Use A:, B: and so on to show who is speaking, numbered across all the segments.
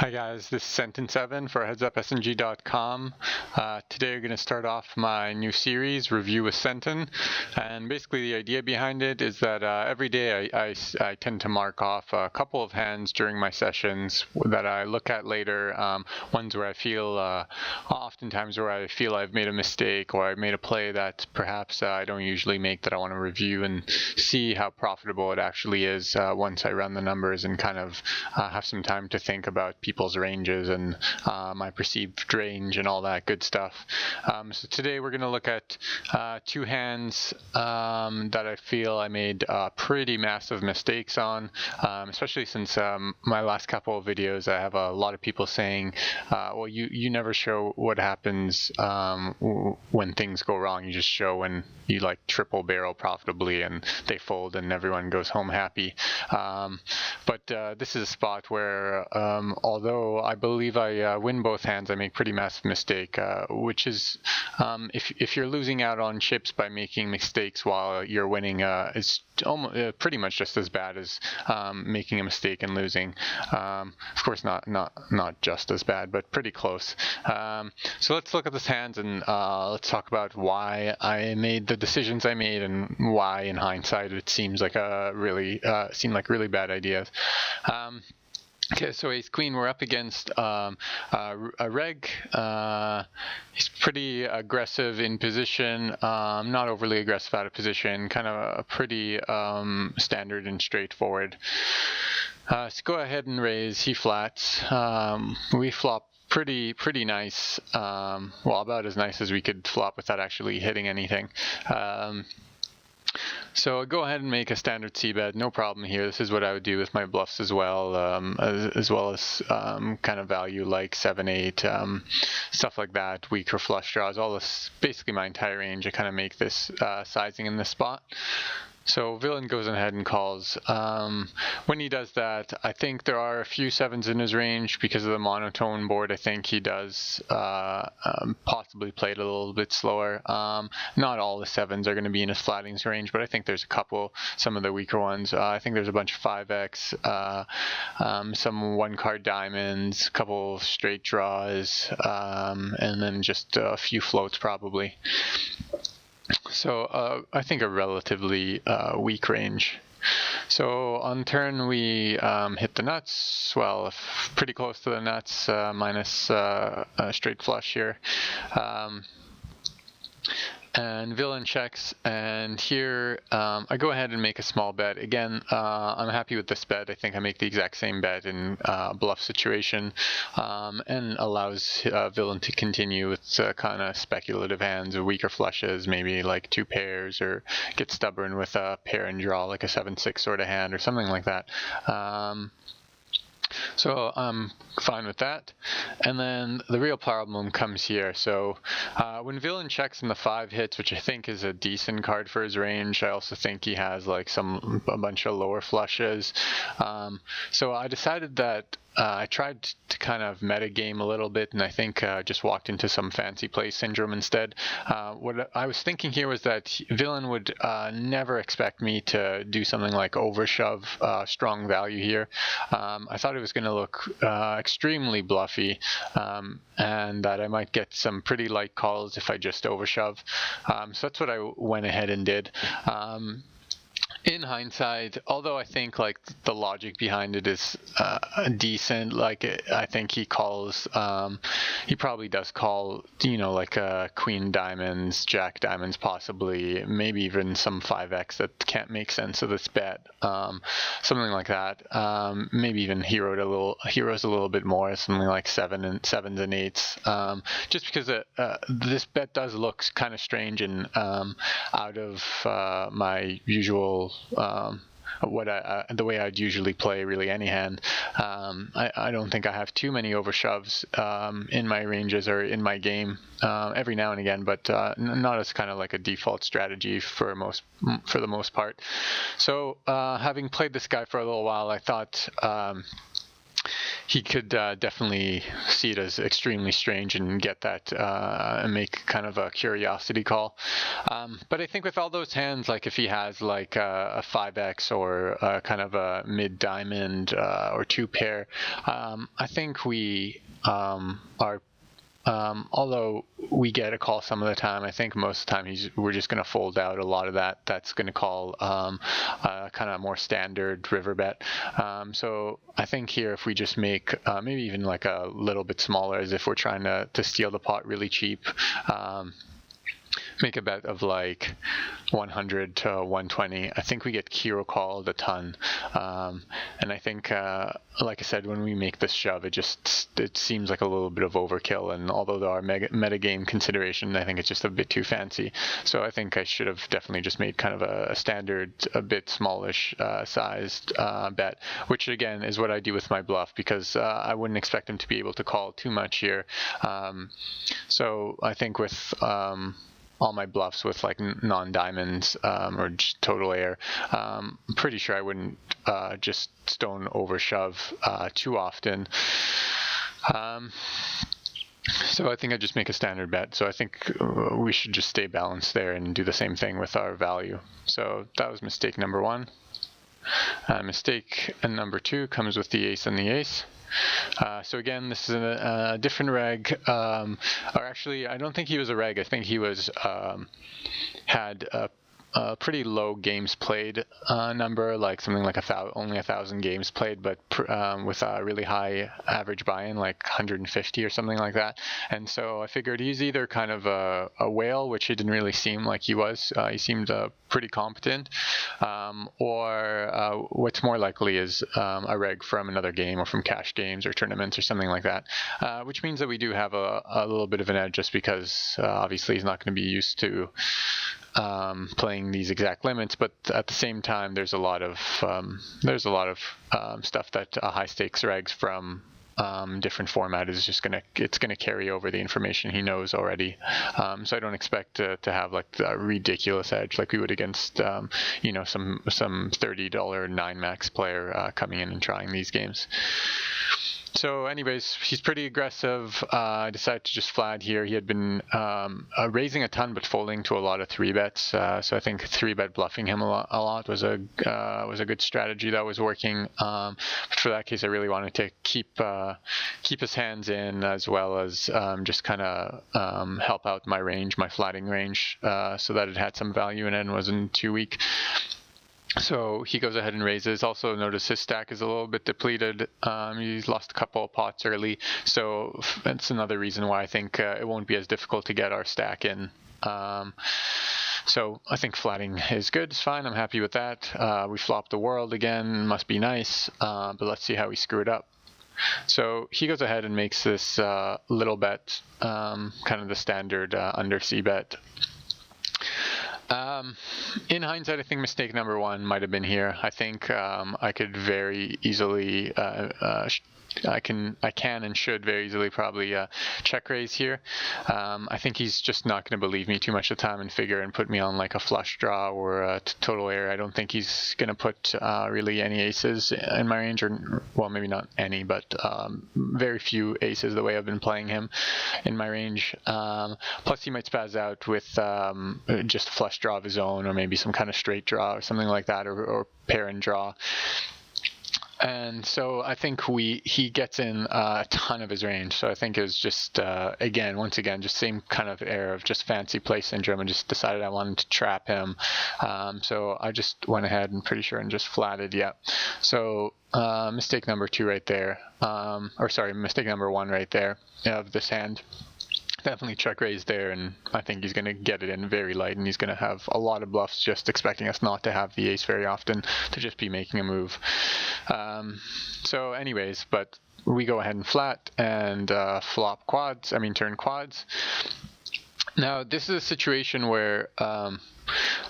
A: Hi guys, this is Sentin7 for headsupsng.com. Today we're going to start off my new series, Review with Sentin. And basically the idea behind it is that every day I tend to mark off a couple of hands during my sessions that I look at later, ones where I feel, oftentimes where I feel I've made a mistake or I've made a play that perhaps I don't usually make that I want to review and see how profitable it actually is once I run the numbers and kind of have some time to think about people's ranges and my perceived range and all that good stuff. So today we're going to look at two hands that I feel I made pretty massive mistakes on, especially since my last couple of videos I have a lot of people saying, well, you never show what happens when things go wrong. You just show when you like triple barrel profitably and they fold and everyone goes home happy. But this is a spot where although I believe I win both hands, I make pretty massive mistake, which is if you're losing out on chips by making mistakes while you're winning, it's almost pretty much just as bad as making a mistake and losing. Of course, not just as bad, but pretty close. So let's look at this hands and let's talk about why I made the decisions I made and why, in hindsight, it seems like seemed like really bad ideas. Okay, so ace queen, we're up against a reg. He's pretty aggressive in position, not overly aggressive out of position, kind of a pretty standard and straightforward. So go ahead and raise, he flats. We flop pretty nice, well, about as nice as we could flop without actually hitting anything. So go ahead and make a standard c-bet, no problem here. This is what I would do with my bluffs as well, as kind of value like 7-8, stuff like that, weaker flush draws, all this, basically my entire range. I kind of make this sizing in this spot. So villain goes ahead and calls. When he does that, I think there are a few sevens in his range because of the monotone board. I think he does possibly play it a little bit slower. Not all the sevens are going to be in his flattings range, but I think there's a couple, some of the weaker ones. I think there's a bunch of 5x, some one-card diamonds, a couple of straight draws, and then just a few floats probably. So I think a relatively weak range. So on turn we hit the nuts, well, pretty close to the nuts, minus a straight flush here. And villain checks, and here I go ahead and make a small bet. Again, I'm happy with this bet. I think I make the exact same bet in bluff situation, and allows villain to continue with kind of speculative hands or weaker flushes, maybe like two pairs, or get stubborn with a pair and draw, like a 7-6 sort of hand or something like that. So I'm fine with that. And then the real problem comes here. So when villain checks and the 5 hits, which I think is a decent card for his range, I also think he has like a bunch of lower flushes. So I decided that I tried to kind of metagame a little bit, and I think just walked into some fancy play syndrome instead. What I was thinking here was that villain would never expect me to do something like overshove strong value here. I thought it was going to look extremely bluffy, and that I might get some pretty light calls if I just overshove. So that's what I went ahead and did. In hindsight, although I think like the logic behind it is decent, like I think he calls, he probably does call, you know, like queen diamonds, jack diamonds, possibly, maybe even some 5x that can't make sense of this bet, something like that. Maybe even heroes a little bit more, something like sevens and 8s, just because this bet does look kind of strange and out of my usual the way I'd usually play really any hand. I don't think I have too many overshoves in my ranges or in my game, every now and again, but not as kind of like a default strategy for the most part. So having played this guy for a little while, I thought he could definitely see it as extremely strange and get that and make kind of a curiosity call. But I think with all those hands, like if he has like a 5x or kind of a mid diamond or 2-pair, I think we are. Although we get a call some of the time, I think most of the time we're just going to fold out a lot of that. That's going to call kind of more standard river bet. So I think here if we just make maybe even like a little bit smaller, as if we're trying to steal the pot really cheap, make a bet of like 100 to 120. I think we get Kiro called a ton. And I think, like I said, when we make this shove, it seems like a little bit of overkill. And although there are metagame consideration, I think it's just a bit too fancy. So I think I should have definitely just made kind of a standard, a bit smallish sized bet, which again is what I do with my bluff, because I wouldn't expect him to be able to call too much here. So I think with all my bluffs with like non-diamonds or just total air, I'm pretty sure I wouldn't just stone over shove too often. So I think I just make a standard bet. So I think we should just stay balanced there and do the same thing with our value. So that was mistake number one. Mistake number two comes with the ace and the ace. So again, this is a different reg, or actually, I don't think he was a reg. I think he was had a pretty low games played number, like something like only 1,000 games played, but with a really high average buy-in, like 150 or something like that. And so I figured he's either kind of a whale, which he didn't really seem like he was. He seemed pretty competent, or what's more likely is a reg from another game or from cash games or tournaments or something like that, which means that we do have a little bit of an edge, just because obviously he's not going to be used to playing these exact limits, but at the same time there's a lot of stuff that high stakes regs from different format is just gonna carry over the information he knows already. So I don't expect to have like a ridiculous edge like we would against some $30 9 max player coming in and trying these games. So anyways, he's pretty aggressive. I decided to just flat here. He had been raising a ton but folding to a lot of 3-bets. So I think 3-bet bluffing him a lot was a good strategy that was working. But for that case, I really wanted to keep his hands in, as well as just kind of help out my range, my flatting range, so that it had some value in it and wasn't too weak. So he goes ahead and raises. Also notice his stack is a little bit depleted. He's lost a couple of pots early, so that's another reason why I think it won't be as difficult to get our stack in. So I think flatting is good. It's fine. I'm happy with that. We flopped the world again. Must be nice. But let's see how we screw it up. So he goes ahead and makes this little bet, kind of the standard under C bet. In hindsight, I think mistake number one might have been here. I think I could very easily I can and should very easily probably check raise here. I think he's just not going to believe me too much of the time and figure and put me on like a flush draw or a total air. I don't think he's going to put really any aces in my range, or well, maybe not any, but very few aces the way I've been playing him in my range. Plus he might spaz out with just a flush draw of his own, or maybe some kind of straight draw or something like that, or pair and draw. And so I think he gets in a ton of his range. So I think it was just, once again, just same kind of air of just fancy play syndrome, and just decided I wanted to trap him. So I just went ahead and pretty sure and just flatted, yeah. So mistake number two right there, mistake number one right there of this hand. Definitely check raise there, and I think he's going to get it in very light, and he's going to have a lot of bluffs just expecting us not to have the ace very often, to just be making a move. So anyways, but we go ahead and flat and turn quads. Now this is a situation where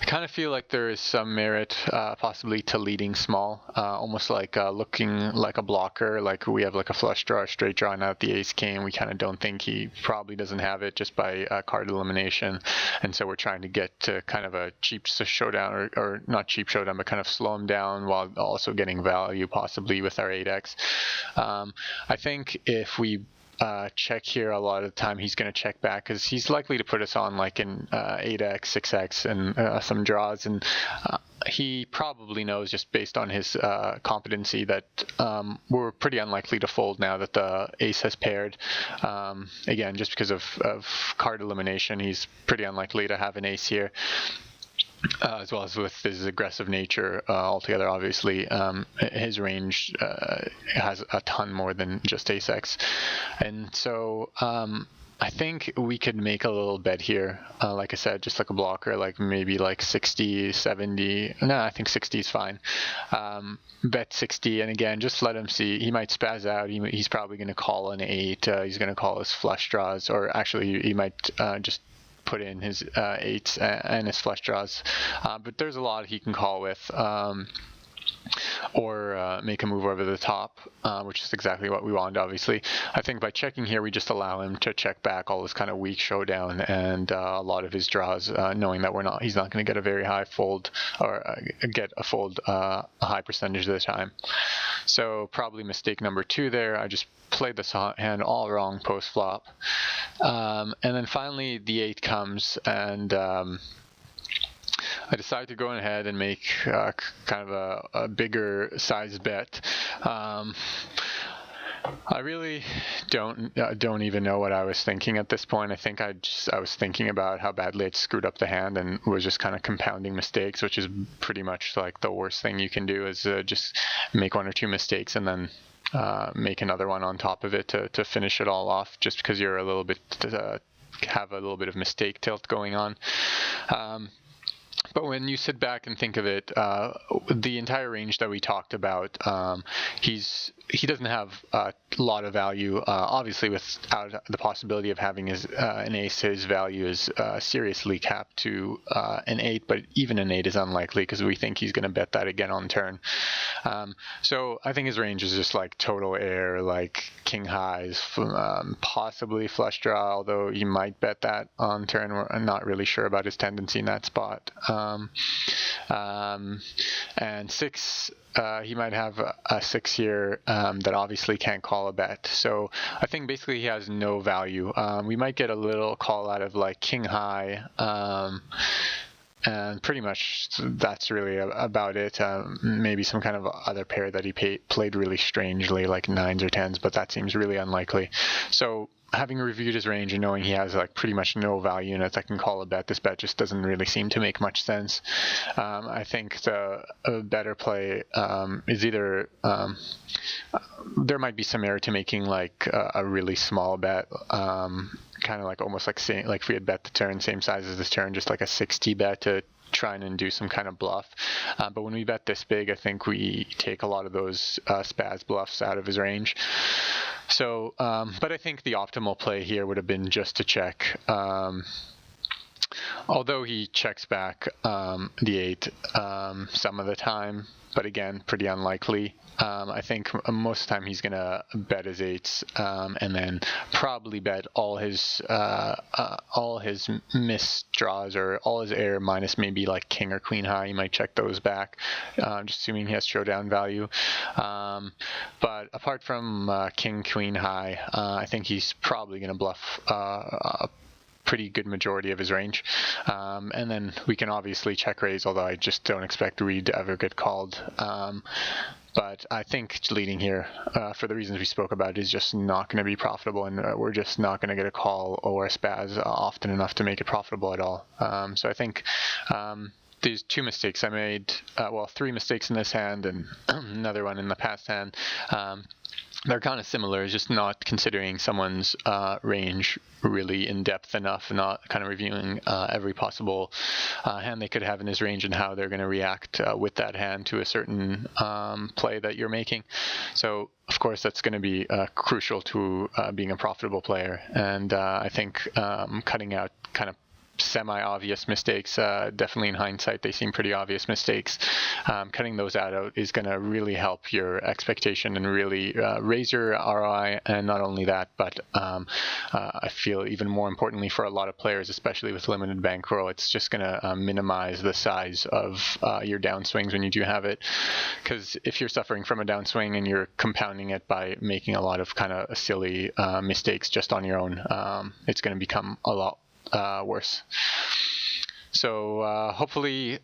A: I kind of feel like there is some merit possibly to leading small, almost like looking like a blocker, like we have like a flush draw, straight draw, and out the ace king. We kind of don't think he probably doesn't have it just by card elimination, and so we're trying to get to kind of a cheap showdown, or not cheap showdown, but kind of slow him down while also getting value possibly with our 8x. I think if we check here, a lot of the time he's going to check back because he's likely to put us on like an 8x, 6x, and some draws, and he probably knows just based on his competency that we're pretty unlikely to fold now that the ace has paired. Again, just because of card elimination, he's pretty unlikely to have an ace here. As well as with his aggressive nature altogether, obviously, his range has a ton more than just ace-x. And so I think we could make a little bet here, like I said, just like a blocker, like maybe like 60, 70. No, I think 60 is fine. Bet 60, and again, just let him see. He might spaz out. He's probably going to call an 8. He's going to call his flush draws, or actually he might just put in his 8s and his flush draws, but there's a lot he can call with, or make a move over the top, which is exactly what we want, obviously. I think by checking here, we just allow him to check back all this kind of weak showdown and a lot of his draws, knowing that he's not going to get a very high fold, or get a fold a high percentage of the time. So probably mistake number 2 there. I just played this hand all wrong post flop, and then finally the 8 comes, and I decided to go ahead and make kind of a bigger size bet. I really don't even know what I was thinking at this point. I think I was thinking about how badly I screwed up the hand and was just kind of compounding mistakes, which is pretty much like the worst thing you can do, is just make 1 or 2 mistakes and then make another one on top of it to finish it all off, just because you're a little bit have a little bit of mistake tilt going on. But when you sit back and think of it, the entire range that we talked about, he doesn't have a lot of value. Obviously, without the possibility of having an ace, his value is seriously capped to an 8. But even an 8 is unlikely because we think he's going to bet that again on turn. So I think his range is just like total air, like king highs, possibly flush draw. Although he might bet that on turn. I'm not really sure about his tendency in that spot. And 6, he might have a 6 here that obviously can't call a bet. So I think basically he has no value. We might get a little call out of like king high, and pretty much that's really about it. Maybe some kind of other pair that he played really strangely, like 9s or 10s, but that seems really unlikely. So having reviewed his range and knowing he has like pretty much no value in it that can call a bet, this bet just doesn't really seem to make much sense. I think a better play is either there might be some merit to making like a really small bet, kind of like almost like if we had bet the turn same size as this turn, just like a 60 bet to try and do some kind of bluff. But when we bet this big, I think we take a lot of those spaz bluffs out of his range. So, but I think the optimal play here would have been just to check. Although he checks back the 8 some of the time, but again, pretty unlikely. I think most of the time he's going to bet his 8s and then probably bet all his missed draws, or all his air minus maybe like king or queen high. He might check those back, just assuming he has showdown value. But apart from king, queen high, I think he's probably going to bluff a pretty good majority of his range. And then we can obviously check raise, although I just don't expect Reed to ever get called. But I think leading here, for the reasons we spoke about, is just not going to be profitable, and we're just not going to get a call or a spaz often enough to make it profitable at all. So I think these 2 mistakes I made, 3 mistakes in this hand and another one in the past hand, they're kind of similar, just not considering someone's range really in depth enough, not kind of reviewing every possible hand they could have in his range and how they're going to react with that hand to a certain play that you're making. So of course that's going to be crucial to being a profitable player, and I think cutting out kind of semi-obvious mistakes. Definitely in hindsight, they seem pretty obvious mistakes. Cutting those out is going to really help your expectation and really raise your ROI. And not only that, but I feel even more importantly for a lot of players, especially with limited bankroll, it's just going to minimize the size of your downswings when you do have it. Because if you're suffering from a downswing and you're compounding it by making a lot of kind of silly mistakes just on your own, it's going to become a lot worse. So hopefully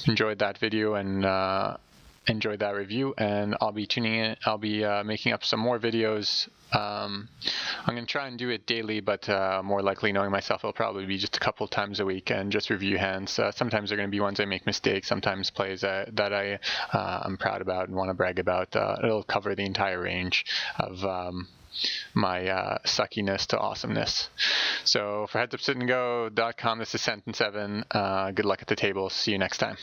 A: enjoyed that video and enjoyed that review, and I'll be tuning in. I'll be making up some more videos. I'm going to try and do it daily, but more likely, knowing myself, it'll probably be just a couple times a week and just review hands. Sometimes they're going to be ones I make mistakes, sometimes plays that I'm proud about and want to brag about. It'll cover the entire range of my suckiness to awesomeness. So for headsupsitandgo.com, this is Sentin7. Good luck at the table. See you next time.